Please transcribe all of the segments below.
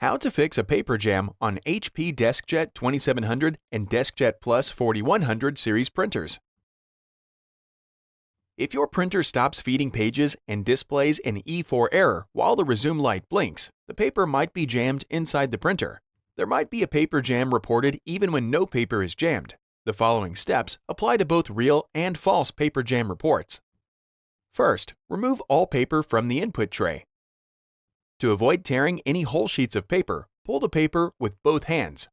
How to fix a paper jam on HP DeskJet 2700 and DeskJet Plus 4100 series printers. If your printer stops feeding pages and displays an E4 error while the resume light blinks, the paper might be jammed inside the printer. There might be a paper jam reported even when no paper is jammed. The following steps apply to both real and false paper jam reports. First, remove all paper from the input tray. To avoid tearing any whole sheets of paper, pull the paper with both hands.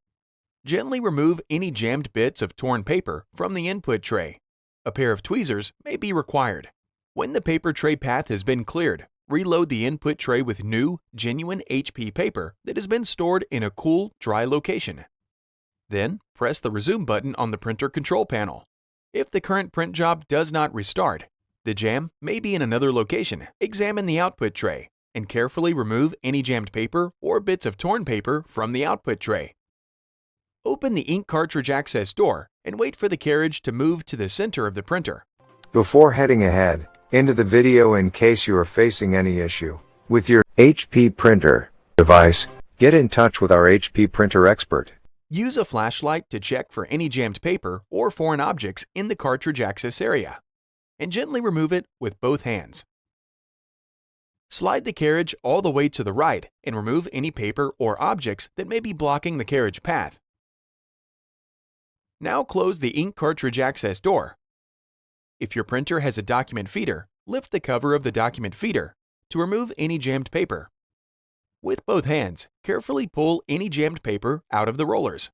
Gently remove any jammed bits of torn paper from the input tray. A pair of tweezers may be required. When the paper tray path has been cleared, reload the input tray with new, genuine HP paper that has been stored in a cool, dry location. Then, press the resume button on the printer control panel. If the current print job does not restart, the jam may be in another location. Examine the output tray and carefully remove any jammed paper or bits of torn paper from the output tray. Open the ink cartridge access door and wait for the carriage to move to the center of the printer. Before heading ahead into the video, in case you are facing any issue with your HP printer device, get in touch with our HP printer expert. Use a flashlight to check for any jammed paper or foreign objects in the cartridge access area, and gently remove it with both hands. Slide the carriage all the way to the right and remove any paper or objects that may be blocking the carriage path. Now close the ink cartridge access door. If your printer has a document feeder, lift the cover of the document feeder to remove any jammed paper. With both hands, carefully pull any jammed paper out of the rollers.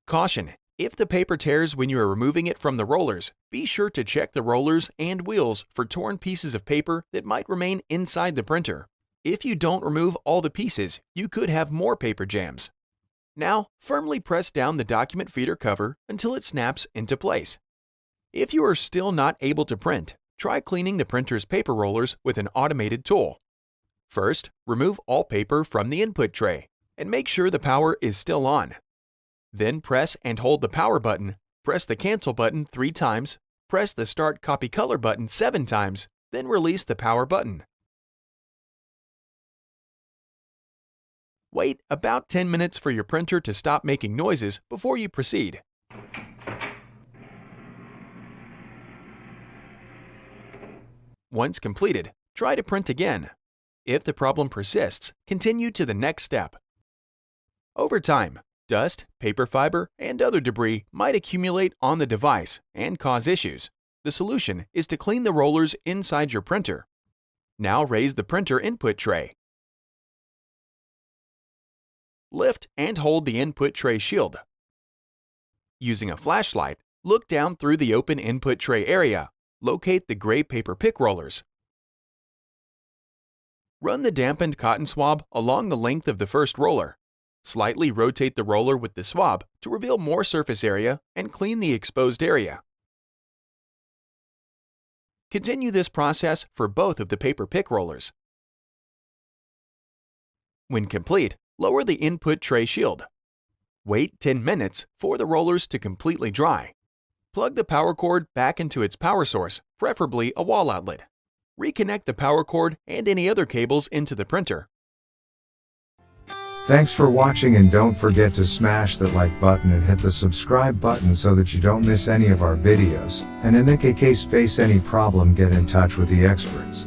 Caution: if the paper tears when you are removing it from the rollers, be sure to check the rollers and wheels for torn pieces of paper that might remain inside the printer. If you don't remove all the pieces, you could have more paper jams. Now, firmly press down the document feeder cover until it snaps into place. If you are still not able to print, try cleaning the printer's paper rollers with an automated tool. First, remove all paper from the input tray and make sure the power is still on. Then press and hold the power button, press the cancel button 3 times, press the start copy color button 7 times, then release the power button. Wait about 10 minutes for your printer to stop making noises before you proceed. Once completed, try to print again. If the problem persists, continue to the next step. Over time, dust, paper fiber, and other debris might accumulate on the device and cause issues. The solution is to clean the rollers inside your printer. Now raise the printer input tray. Lift and hold the input tray shield. Using a flashlight, look down through the open input tray area. Locate the gray paper pick rollers. Run the dampened cotton swab along the length of the first roller. Slightly rotate the roller with the swab to reveal more surface area and clean the exposed area. Continue this process for both of the paper pick rollers. When complete, lower the input tray shield. Wait 10 minutes for the rollers to completely dry. Plug the power cord back into its power source, preferably a wall outlet. Reconnect the power cord and any other cables into the printer. Thanks for watching, and don't forget to smash that like button and hit the subscribe button so that you don't miss any of our videos. And in the case face any problem, get in touch with the experts.